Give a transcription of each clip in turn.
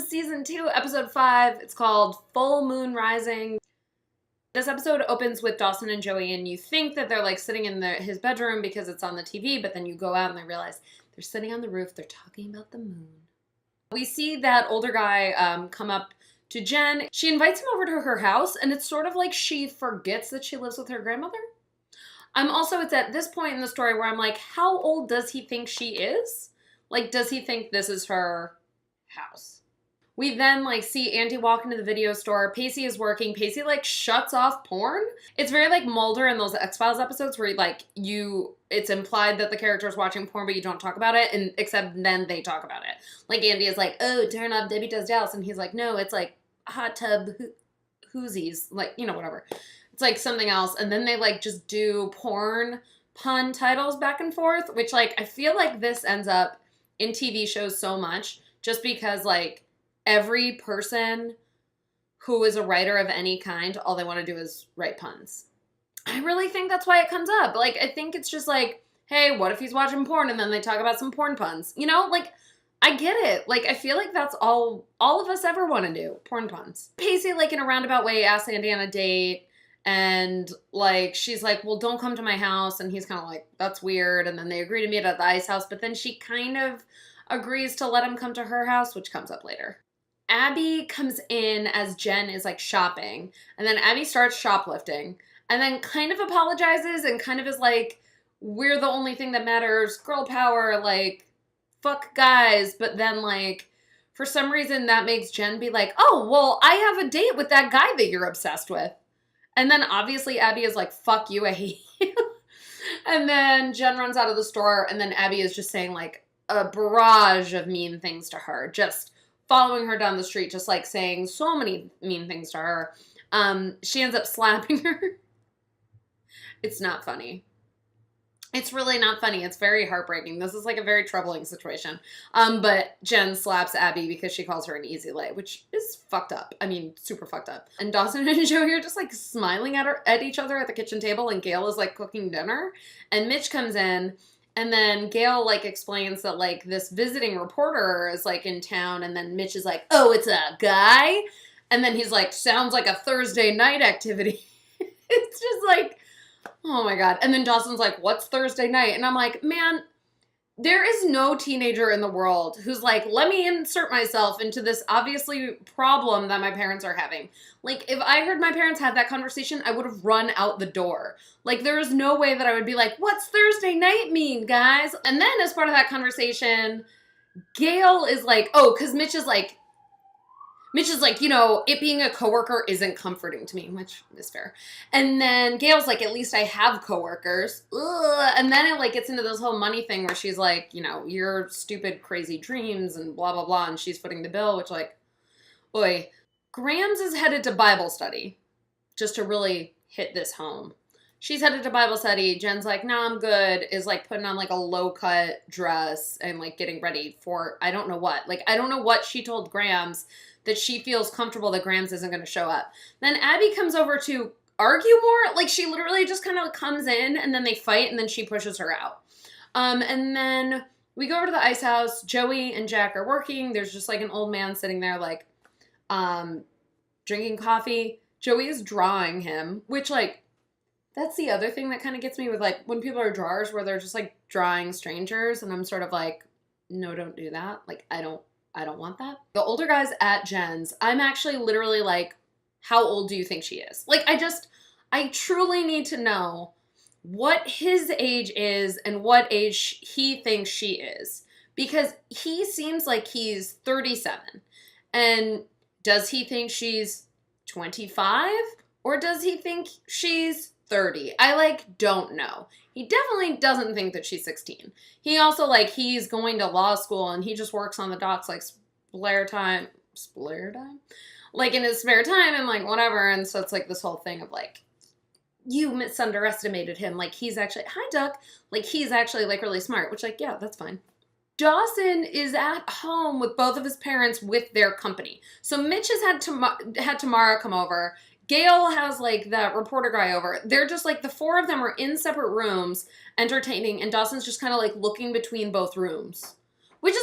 Season 2, Episode 5. It's called Full Moon Rising. This episode opens with Dawson and Joey, and you think that they're like sitting in his bedroom because it's on the TV, but then you go out and they realize they're sitting on the roof. They're talking about the moon. We see that older guy come up to Jen. She invites him over to her house, and it's sort of like she forgets that she lives with her grandmother. It's at this point in the story where I'm like, how old does he think she is? Like, does he think this is her house? We then, see Andy walk into the video store. Pacey is working. Pacey, shuts off porn. It's very like Mulder in those X-Files episodes where, it's implied that the character is watching porn, but you don't talk about it, and except then they talk about it. Like, Andy is like, oh, turn off Debbie Does Dallas, and he's like, no, it's hot tub whoosies. Whatever. It's something else. And then they just do porn pun titles back and forth, which I feel like this ends up in TV shows so much just because every person who is a writer of any kind, all they want to do is write puns. I really think that's why it comes up. I think it's just hey, what if he's watching porn and then they talk about some porn puns? I get it. I feel like that's all of us ever want to do, porn puns. Pacey, in a roundabout way, asks Andy on a date. And, she's like, well, don't come to my house. And he's kind of like, that's weird. And then they agree to meet at the ice house. But then she kind of agrees to let him come to her house, which comes up later. Abby comes in as Jen is, shopping. And then Abby starts shoplifting. And then kind of apologizes and kind of is like, we're the only thing that matters. Girl power, fuck guys. But then, for some reason, that makes Jen be like, oh, well, I have a date with that guy that you're obsessed with. And then obviously Abby is like, fuck you, I hate you. And then Jen runs out of the store, and then Abby is just saying a barrage of mean things to her, just following her down the street, just saying so many mean things to her. She ends up slapping her. It's not funny. It's really not funny. It's very heartbreaking. This is a very troubling situation. But Jen slaps Abby because she calls her an easy lay, which is fucked up. I mean, super fucked up. And Dawson and Joey are just smiling at each other at the kitchen table, and Gail is cooking dinner. And Mitch comes in, and then Gail explains that this visiting reporter is in town, and then Mitch is like, oh, it's a guy? And then he's like, sounds like a Thursday night activity. It's just oh my God. And then Dawson's like, what's Thursday night? And I'm like, man, there is no teenager in the world who's let me insert myself into this obviously problem that my parents are having. If I heard my parents have that conversation, I would have run out the door. There is no way that I would be like, what's Thursday night mean, guys? And then as part of that conversation, Gail is like, oh, because Mitch is like, it being a coworker isn't comforting to me, which is fair. And then Gail's like, at least I have coworkers. Ugh. And then it gets into this whole money thing where she's like, your stupid, crazy dreams and blah, blah, blah. And she's footing the bill, which boy, Grams is headed to Bible study just to really hit this home. She's headed to Bible study. Jen's like, nah, I'm good. Is putting on a low cut dress and getting ready for, I don't know what. I don't know what she told Grams that she feels comfortable that Grams isn't going to show up. Then Abby comes over to argue more. She literally just kind of comes in and then they fight and then she pushes her out. And then we go over to the ice house. Joey and Jack are working. There's just an old man sitting there drinking coffee. Joey is drawing him, which that's the other thing that kind of gets me with when people are drawers where they're just drawing strangers and I'm sort of no, don't do that. I don't want that. The older guy's at Jen's. I'm actually literally how old do you think she is? I truly need to know what his age is and what age he thinks she is. Because he seems like he's 37. And does he think she's 25? Or does he think she's 30? I don't know. He definitely doesn't think that she's 16. He also he's going to law school and he just works on the docks spare time, in his spare time and whatever. And so it's this whole thing of you misunderestimated him. He's actually, hi Duck. He's actually really smart, which yeah, that's fine. Dawson is at home with both of his parents with their company. So Mitch has had Tamara come over. Gail has that reporter guy over. They're just the four of them are in separate rooms entertaining, and Dawson's just kind of looking between both rooms. Which is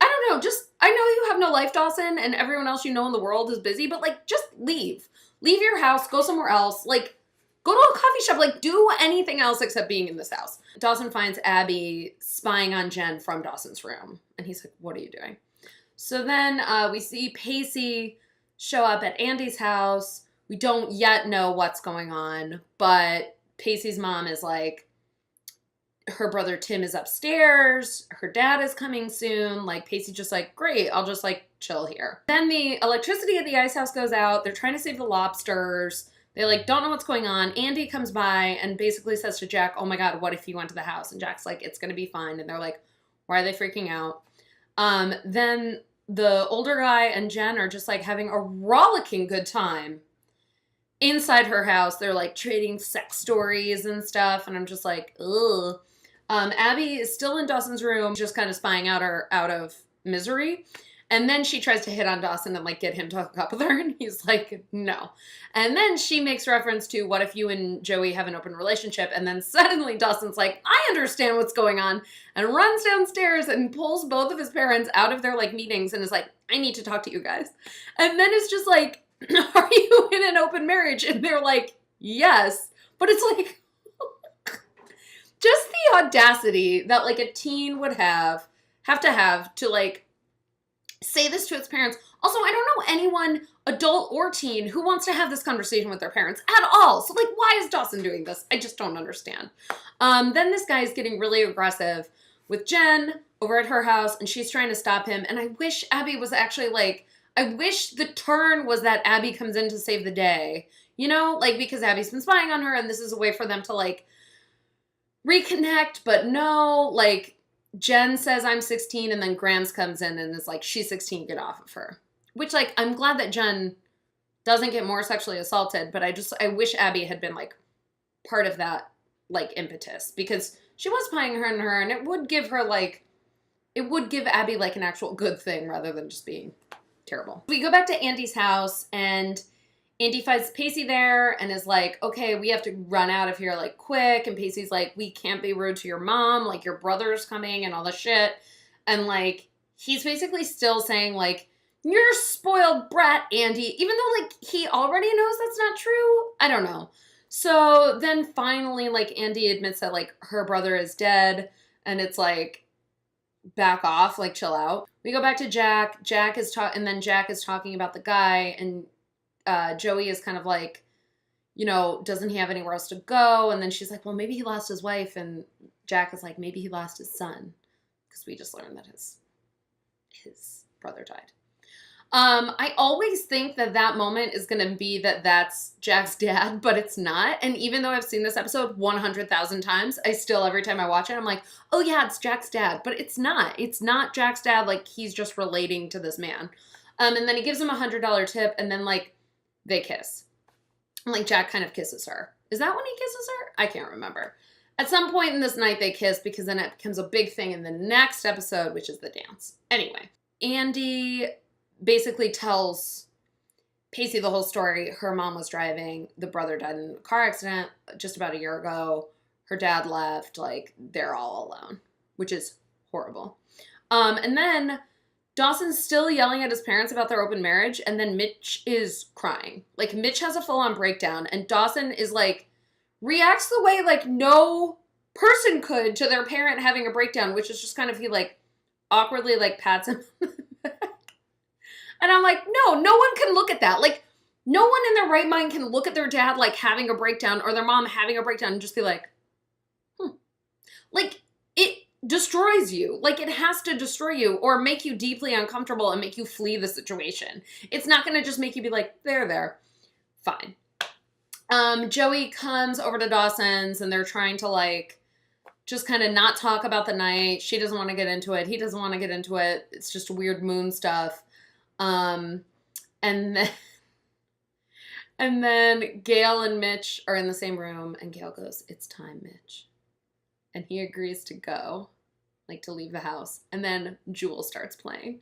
I don't know, just, I I know you have no life, Dawson, and everyone else you know in the world is busy, but, like, just leave. Leave your house, go somewhere else. Like, go to a coffee shop. Like, do anything else except being in this house. Dawson finds Abby spying on Jen from Dawson's room. And he's like, what are you doing? So then we see Pacey show up at Andy's house. We don't yet know what's going on, but Pacey's mom is like, her brother Tim is upstairs. Her dad is coming soon. Like, Pacey's just like, great, I'll just, like, chill here. Then the electricity at the ice house goes out. They're trying to save the lobsters. They, like, don't know what's going on. Andy comes by and basically says to Jack, oh my God, what if you went to the house? And Jack's like, it's going to be fine. And they're like, why are they freaking out? Then the older guy and Jen are just, like, having a rollicking good time inside her house. They're, like, trading sex stories and stuff. And I'm just like, ugh. Abby is still in Dawson's room, just kind of spying out of misery. And then she tries to hit on Dawson and, like, get him to hook up with her. And he's like, no. And then she makes reference to, what if you and Joey have an open relationship? And then suddenly Dawson's like, I understand what's going on. And runs downstairs and pulls both of his parents out of their, like, meetings and is like, I need to talk to you guys. And then it's just like, are you in an open marriage? And they're like, yes. But it's like, just the audacity that, like, a teen would have to, like, say this to its parents. Also, I don't know anyone, adult or teen, who wants to have this conversation with their parents at all. So, like, why is Dawson doing this? I just don't understand. Then this guy is getting really aggressive with Jen over at her house, and she's trying to stop him. And I wish Abby was actually, like, I wish the turn was that Abby comes in to save the day. You know? Like, because Abby's been spying on her, and this is a way for them to, like, reconnect, but no, like, Jen says I'm 16, and then Grams comes in and is like, she's 16, get off of her. Which, like, I'm glad that Jen doesn't get more sexually assaulted, but I wish Abby had been, like, part of that, like, impetus, because she was spying on her, and it would give her, like, it would give Abby, like, an actual good thing rather than just being terrible. We go back to Andy's house, and Andy finds Pacey there and is like, okay, we have to run out of here, like, quick. And Pacey's like, we can't be rude to your mom. Like, your brother's coming and all this shit. And, like, he's basically still saying, like, you're a spoiled brat, Andy. Even though, like, he already knows that's not true. I don't know. So then finally, like, Andy admits that, like, her brother is dead. And it's like, back off, like, chill out. We go back to Jack. And then Jack is talking about the guy, and Joey is kind of like, you know, doesn't he have anywhere else to go? And then she's like, well, maybe he lost his wife. And Jack is like, maybe he lost his son. Because we just learned that his brother died. I always think that moment is going to be that that's Jack's dad, but it's not. And even though I've seen this episode 100,000 times, I still, every time I watch it, I'm like, oh yeah, it's Jack's dad. But it's not. It's not Jack's dad. Like, he's just relating to this man. And then he gives him $100 tip, and then, like, they kiss. And, like, Jack kind of kisses her. Is that when he kisses her? I can't remember. At some point in this night, they kiss, because then it becomes a big thing in the next episode, which is the dance. Anyway, Andy basically tells Pacey the whole story. Her mom was driving. The brother died in a car accident just about a year ago. Her dad left. Like, they're all alone, which is horrible. And then Dawson's still yelling at his parents about their open marriage, and then Mitch is crying. Like, Mitch has a full-on breakdown, and Dawson is, like, reacts the way, like, no person could to their parent having a breakdown, which is just kind of, he, like, awkwardly, like, pats him on the back. And I'm like, no one can look at that. Like, no one in their right mind can look at their dad, like, having a breakdown, or their mom having a breakdown, and just be like, Like, it destroys you. Like, it has to destroy you or make you deeply uncomfortable and make you flee the situation. It's not going to just make you be like, there. Fine. Joey comes over to Dawson's, and they're trying to, like, just kind of not talk about the night. She doesn't want to get into it. He doesn't want to get into it. It's just weird moon stuff. And then Gail and Mitch are in the same room, and Gail goes, it's time, Mitch. And he agrees to go, like, to leave the house. And then Jewel starts playing.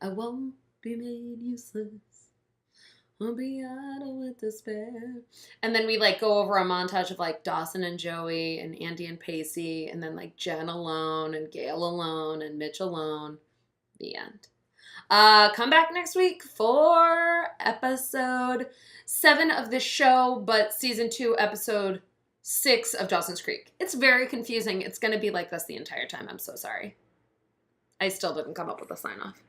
I won't be made useless. I'll be idle with despair. And then we, like, go over a montage of, like, Dawson and Joey and Andy and Pacey, and then, like, Jen alone and Gail alone and Mitch alone. The end. Come back next week for episode 7 of this show, but season 2, episode 6 of Dawson's Creek. It's very confusing. It's going to be like this the entire time. I'm so sorry. I still didn't come up with a sign off.